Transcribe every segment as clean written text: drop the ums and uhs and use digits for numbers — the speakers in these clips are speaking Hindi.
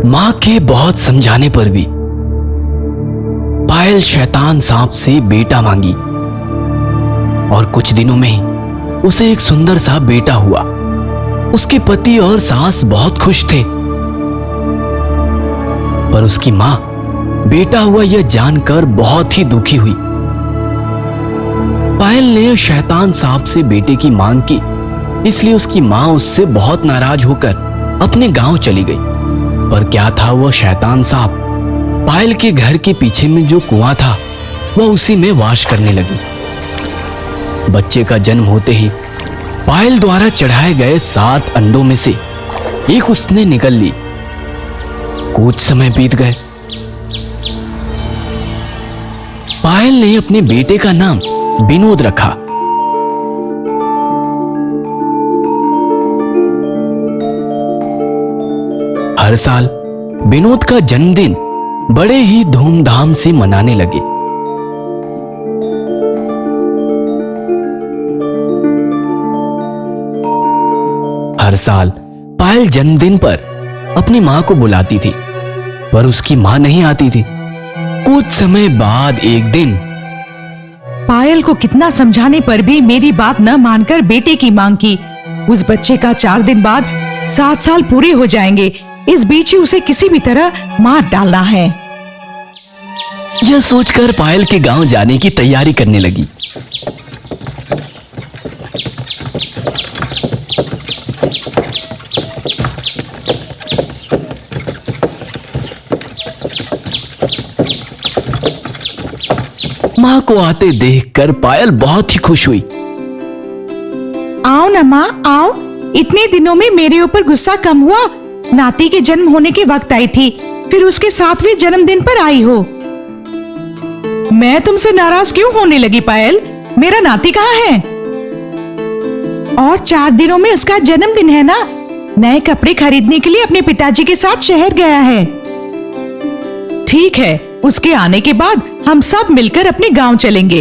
मां के बहुत समझाने पर भी पायल शैतान सांप से बेटा मांगी और कुछ दिनों में ही उसे एक सुंदर सा बेटा हुआ। उसके पति और सास बहुत खुश थे, पर उसकी मां बेटा हुआ यह जानकर बहुत ही दुखी हुई। पायल ने शैतान सांप से बेटे की मांग की, इसलिए उसकी मां उससे बहुत नाराज होकर अपने गांव चली गई। पर क्या था, वह शैतान सांप पायल के घर के पीछे में जो कुआं था वह उसी में वास करने लगी। बच्चे का जन्म होते ही पायल द्वारा चढ़ाए गए 7 अंडों में से एक उसने निगल ली। कुछ समय बीत गए। पायल ने अपने बेटे का नाम विनोद रखा। हर साल विनोद का जन्मदिन बड़े ही धूमधाम से मनाने लगे। हर साल पायल जन्मदिन पर अपनी मां को बुलाती थी, पर उसकी मां नहीं आती थी। कुछ समय बाद एक दिन पायल को कितना समझाने पर भी मेरी बात न मानकर बेटे की मांग की। उस बच्चे का 4 दिन बाद 7 साल पूरे हो जाएंगे। इस बीच ही उसे किसी भी तरह मार डालना है। यह सोचकर पायल के गांव जाने की तैयारी करने लगी। मां को आते देखकर पायल बहुत ही खुश हुई। आओ ना माँ, आओ। इतने दिनों में मेरे ऊपर गुस्सा कम हुआ। नाती के जन्म होने के वक्त आई थी, फिर उसके 7वें जन्मदिन पर आई हो। मैं तुमसे नाराज क्यों होने लगी पायल? मेरा नाती कहाँ है? और 4 दिनों में उसका जन्मदिन है ना। नए कपड़े खरीदने के लिए अपने पिताजी के साथ शहर गया है। ठीक है, उसके आने के बाद हम सब मिलकर अपने गांव चलेंगे।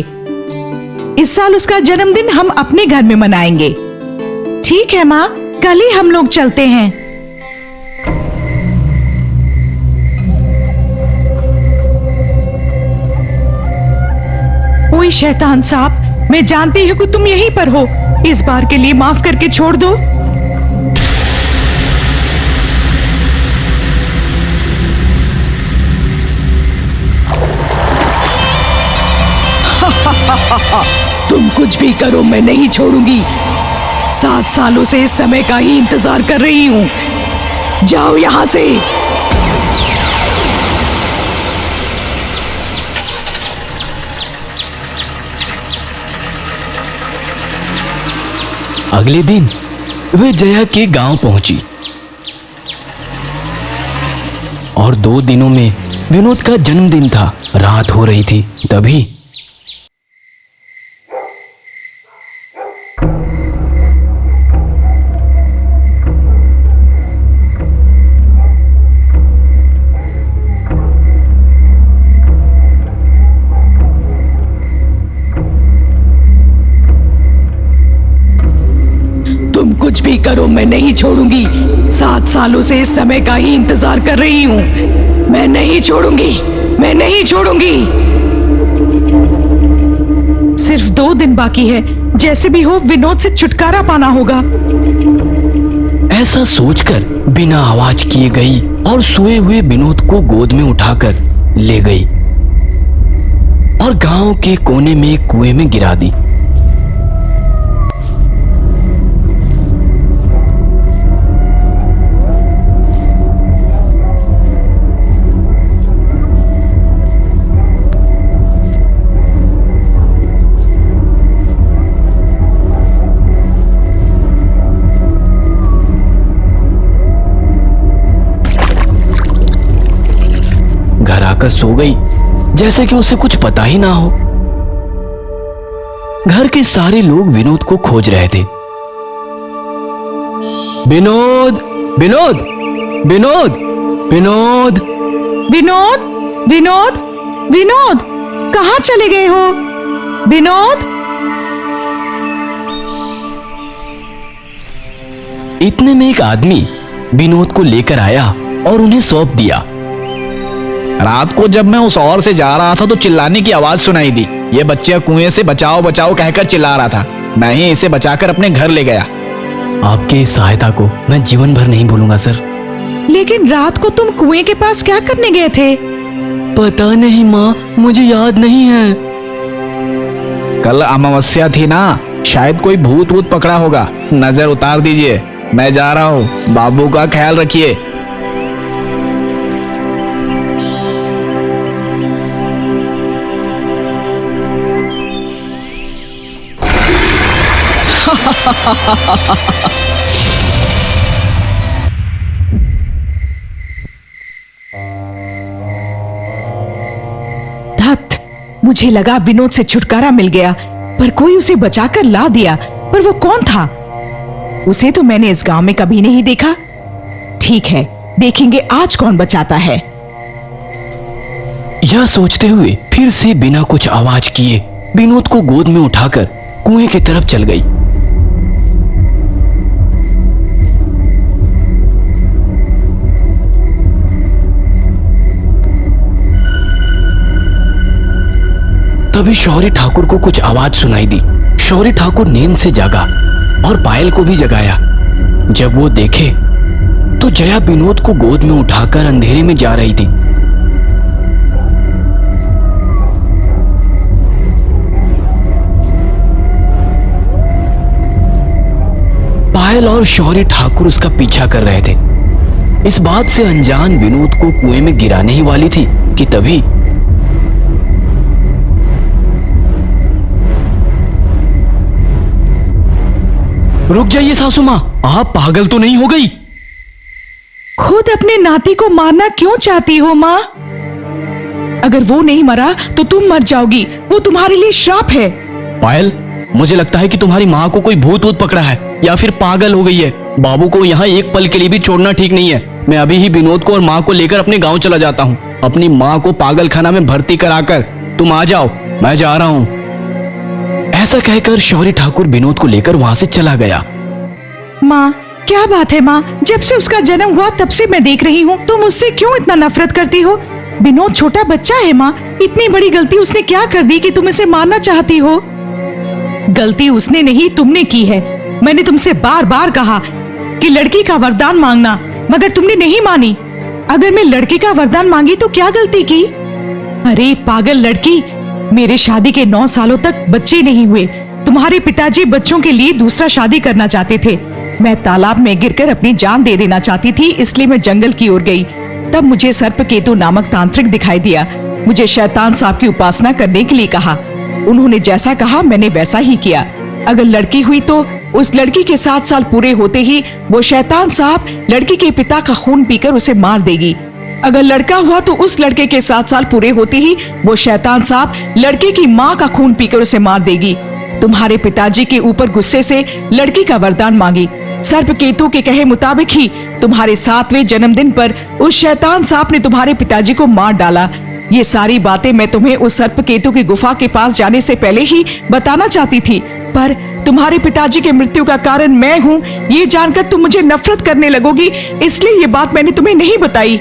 इस साल उसका जन्मदिन हम अपने घर में मनाएंगे। ठीक है माँ, कल ही हम लोग चलते हैं। ओए शैतान सांप, मैं जानती हूँ कि तुम यहीं पर हो। इस बार के लिए माफ करके छोड़ दो। तुम कुछ भी करो, मैं नहीं छोड़ूंगी। 7 सालों से इस समय का ही इंतजार कर रही हूं। जाओ यहां से। अगले दिन वे जया के गांव पहुंची और 2 दिनों में विनोद का जन्मदिन था। रात हो रही थी, तभी कुछ भी करो, मैं नहीं छोड़ूंगी। 7 सालों से इस समय का ही इंतजार कर रही हूं। मैं नहीं छोड़ूंगी, मैं नहीं छोड़ूंगी। सिर्फ 2 दिन बाकी है। जैसे भी हो विनोद से छुटकारा पाना होगा। ऐसा सोचकर बिना आवाज किए गई और सोए हुए विनोद को गोद में उठाकर ले गई और गांव के कोने में एक कुएं में गिरा दी। घर आकर सो गई जैसे कि उसे कुछ पता ही ना हो। घर के सारे लोग विनोद को खोज रहे थे। विनोद, विनोद, विनोद, विनोद, विनोद, विनोद, विनोद, कहाँ चले गए हो? विनोद। इतने में एक आदमी विनोद को लेकर आया और उन्हें सौंप दिया। रात को जब मैं उस ओर से जा रहा था तो चिल्लाने की आवाज सुनाई दी। ये बच्चा कुएं से बचाओ बचाओ कहकर चिल्ला रहा था। मैं ही इसे बचाकर अपने घर ले गया। आपके इस सहायता को मैं जीवन भर नहीं भूलूंगा सर। लेकिन रात को तुम कुएं के पास क्या करने गए थे? पता नहीं माँ, मुझे याद नहीं है। कल अमावस्या थी ना, शायद कोई भूत वूत पकड़ा होगा। नजर उतार दीजिए, मैं जा रहा हूँ। बाबू का ख्याल रखिए। धत, मुझे लगा विनोद से छुटकारा मिल गया, पर कोई उसे बचाकर ला दिया। पर वो कौन था? उसे तो मैंने इस गांव में कभी नहीं देखा। ठीक है, देखेंगे आज कौन बचाता है। यह सोचते हुए फिर से बिना कुछ आवाज किए विनोद को गोद में उठाकर कुएं की तरफ चल गई। तभी शौर्य ठाकुर को कुछ आवाज सुनाई दी। शौर्य ठाकुर नींद से जागा और पायल को भी जगाया। जब वो देखे तो जया विनोद को गोद में उठाकर अंधेरे में जा रही थी। पायल और शौर्य ठाकुर उसका पीछा कर रहे थे। इस बात से अनजान विनोद को कुएं में गिराने ही वाली थी कि तभी रुक जाइए सासू मां, आप पागल तो नहीं हो गई? खुद अपने नाती को मारना क्यों चाहती हो माँ? अगर वो नहीं मरा तो तुम मर जाओगी। वो तुम्हारे लिए श्राप है। पायल, मुझे लगता है कि तुम्हारी माँ को कोई भूत वूत पकड़ा है या फिर पागल हो गई है। बाबू को यहाँ एक पल के लिए भी छोड़ना ठीक नहीं है। मैं अभी ही विनोद को और माँ को लेकर अपने गांव चला जाता हूँ। अपनी माँ को पागल खाना में भर्ती कराकर तुम आ जाओ, मैं जा रहा हूँ। ऐसा कहकर शौर्य ठाकुर विनोद को लेकर वहां से चला गया। माँ, क्या बात है माँ? जब से उसका जन्म हुआ तब से मैं देख रही हूँ, तुम उससे क्यों इतना नफरत करती हो? विनोद छोटा बच्चा है माँ। इतनी बड़ी गलती उसने क्या कर दी कि तुम इसे मारना चाहती हो? गलती उसने नहीं, तुमने की है। मैंने तुमसे बार बार कहा कि लड़की का वरदान मांगना, मगर तुमने नहीं मानी। अगर मैं लड़के का वरदान मांगी तो क्या गलती की? अरे पागल लड़की, मेरे शादी के 9 सालों तक बच्चे नहीं हुए। तुम्हारे पिताजी बच्चों के लिए दूसरा शादी करना चाहते थे। मैं तालाब में गिरकर अपनी जान दे देना चाहती थी, इसलिए मैं जंगल की ओर गई। तब मुझे सर्पकेतु नामक तांत्रिक दिखाई दिया। मुझे शैतान सांप की उपासना करने के लिए कहा। उन्होंने जैसा कहा मैंने वैसा ही किया। अगर लड़की हुई तो उस लड़की के 7 साल पूरे होते ही वो शैतान सांप लड़की के पिता का खून पीकर उसे मार देगी। अगर लड़का हुआ तो उस लड़के के 7 साल पूरे होते ही वो शैतान सांप लड़के की माँ का खून पीकर उसे मार देगी। तुम्हारे पिताजी के ऊपर गुस्से से लड़की का वरदान मांगी। सर्पकेतु के कहे मुताबिक ही तुम्हारे 7वें जन्मदिन पर उस शैतान सांप ने तुम्हारे पिताजी को मार डाला। ये सारी बातें मैं तुम्हें उस सर्पकेतु की गुफा के पास जाने से पहले ही बताना चाहती थी, पर तुम्हारे पिताजी के मृत्यु का कारण मैं हूँ ये जानकर तुम मुझे नफरत करने लगोगी, इसलिए ये बात मैंने तुम्हें नहीं बताई।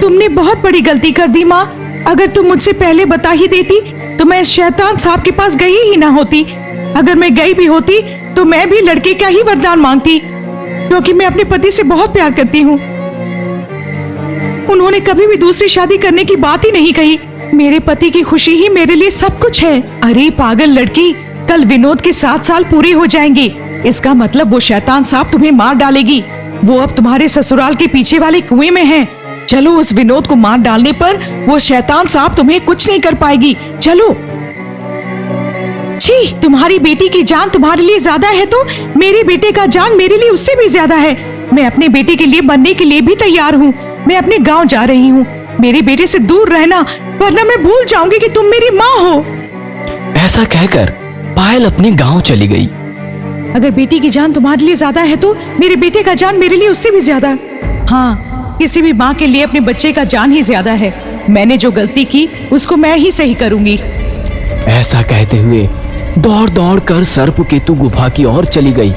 तुमने बहुत बड़ी गलती कर दी माँ। अगर तुम मुझसे पहले बता ही देती तो मैं शैतान सांप के पास गई ही ना होती। अगर मैं गई भी होती तो मैं भी लड़के का ही वरदान मांगती, क्योंकि मैं अपने पति से बहुत प्यार करती हूँ। उन्होंने कभी भी दूसरी शादी करने की बात ही नहीं कही। मेरे पति की खुशी ही मेरे लिए सब कुछ है। अरे पागल लड़की, कल विनोद के 7 साल पूरे हो जाएंगे। इसका मतलब वो शैतान सांप तुम्हें मार डालेगी। वो अब तुम्हारे ससुराल के पीछे वाले कुएं में है। चलो, उस विनोद को मार डालने पर वो शैतान सांप तुम्हें कुछ नहीं कर पाएगी। चलो। छी, तुम्हारी बेटी की जान तुम्हारे लिए ज्यादा है तो मेरे बेटे का जान मेरे लिए उससे भी ज्यादा है। मैं अपने बेटे के लिए मरने के लिए भी तैयार हूँ। मैं अपने गांव जा रही हूँ। मेरे बेटे से दूर रहना, वरना मैं भूल जाऊंगी कि तुम मेरी माँ हो। ऐसा कहकर पायल अपने गांव चली गई। अगर बेटी की जान तुम्हारे लिए ज्यादा है तो मेरे बेटे का जान मेरे लिए उससे भी ज्यादा। हाँ, किसी भी माँ के लिए अपने बच्चे का जान ही ज्यादा है। मैंने जो गलती की उसको मैं ही सही करूंगी। ऐसा कहते हुए दौड़ दौड़ कर सर्पकेतु गुफा की ओर चली गई।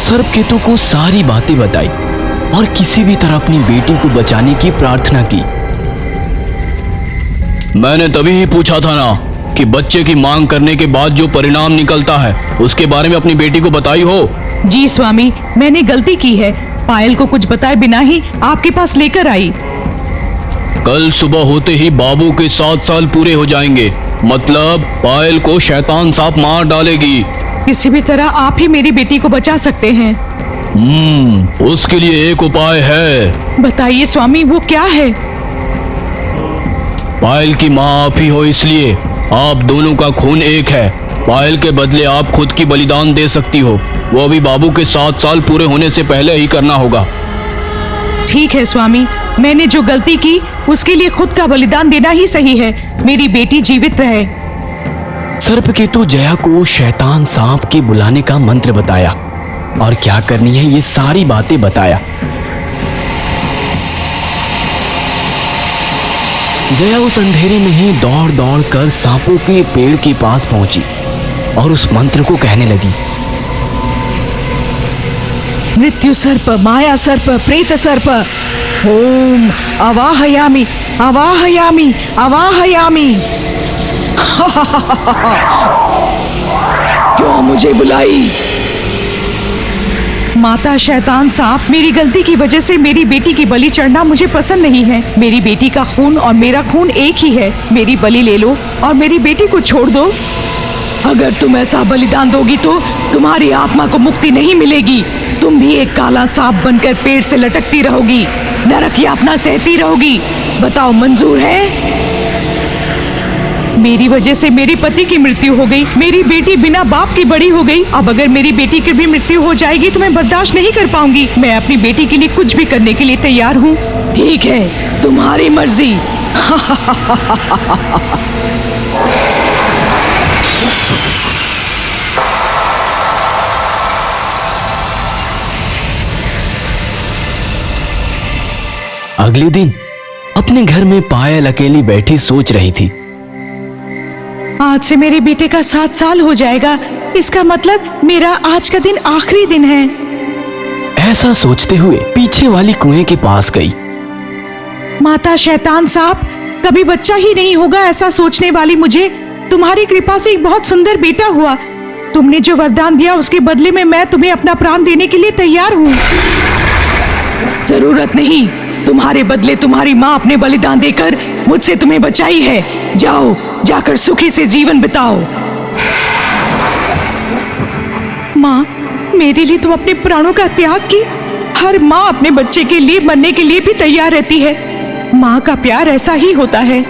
सर्पकेतु को सारी बातें बताई और किसी भी तरह अपनी बेटी को बचाने की प्रार्थना की। मैंने तभी ही पूछा था ना कि बच्चे की मांग करने के बाद जो परिणाम निकलता है उसके बारे में अपनी बेटी को बताई हो। जी स्वामी, मैंने गलती की है। पायल को कुछ बताए बिना ही आपके पास लेकर आई। कल सुबह होते ही बाबू के 7 साल पूरे हो जाएंगे, मतलब पायल को शैतान सांप मार डालेगी। किसी भी तरह आप ही मेरी बेटी को बचा सकते हैं। उसके लिए एक उपाय है। बताइए स्वामी, वो क्या है? पायल की माँ आप ही हो, इसलिए आप दोनों का खून एक है। पायल के बदले आप खुद की बलिदान दे सकती हो। वो अभी बाबू के 7 साल पूरे होने से पहले ही करना होगा। ठीक है स्वामी, मैंने जो गलती की उसके लिए खुद का बलिदान देना ही सही है। मेरी बेटी जीवित रहे। सर्पकेतु जया को शैतान सांप के बुलाने का मंत्र बताया और क्या करनी है ये सारी बातें बताया। जया उस अंधेरे में ही दौड़ दौड़ कर सांपों के पेड़ के पास पहुंची और उस मंत्र को कहने लगी। मृत्यु सर्प, माया सर्प, प्रेत सर्प, ओम अवाहयामि अवाहयामि अवाहयामि। क्यों मुझे बुलाई? माता शैतान सांप, मेरी गलती की वजह से मेरी बेटी की बलि चढ़ना मुझे पसंद नहीं है। मेरी बेटी का खून और मेरा खून एक ही है। मेरी बलि ले लो और मेरी बेटी को छोड़ दो। अगर तुम ऐसा बलिदान दोगी तो तुम्हारी आत्मा को मुक्ति नहीं मिलेगी। तुम भी एक काला सांप बनकर पेड़ से लटकती रहोगी, नरक यातना सहती रहोगी। बताओ, मंजूर है? मेरी वजह से मेरे पति की मृत्यु हो गई। मेरी बेटी बिना बाप की बड़ी हो गई। अब अगर मेरी बेटी की भी मृत्यु हो जाएगी तो मैं बर्दाश्त नहीं कर पाऊंगी। मैं अपनी बेटी के लिए कुछ भी करने के लिए तैयार हूँ। ठीक है, तुम्हारी मर्जी। अगले दिन अपने घर में पायल अकेली बैठी सोच रही थी। आज से मेरे बेटे का 7 साल हो जाएगा। इसका मतलब मेरा आज का दिन आखिरी दिन है। ऐसा सोचते हुए पीछे वाली कुएं के पास गई। माता शैतान सांप, कभी बच्चा ही नहीं होगा ऐसा सोचने वाली मुझे तुम्हारी कृपा से एक बहुत सुंदर बेटा हुआ। तुमने जो वरदान दिया उसके बदले में मैं तुम्हें अपना प्राण देने के लिए तैयार हूँ। जरूरत नहीं, तुम्हारे बदले तुम्हारी माँ अपने बलिदान देकर मुझसे तुम्हें बचाई है। जाओ, जाकर सुखी से जीवन बिताओ। माँ, मेरे लिए तुम अपने प्राणों का त्याग की। हर माँ अपने बच्चे के लिए मरने के लिए भी तैयार रहती है। माँ का प्यार ऐसा ही होता है।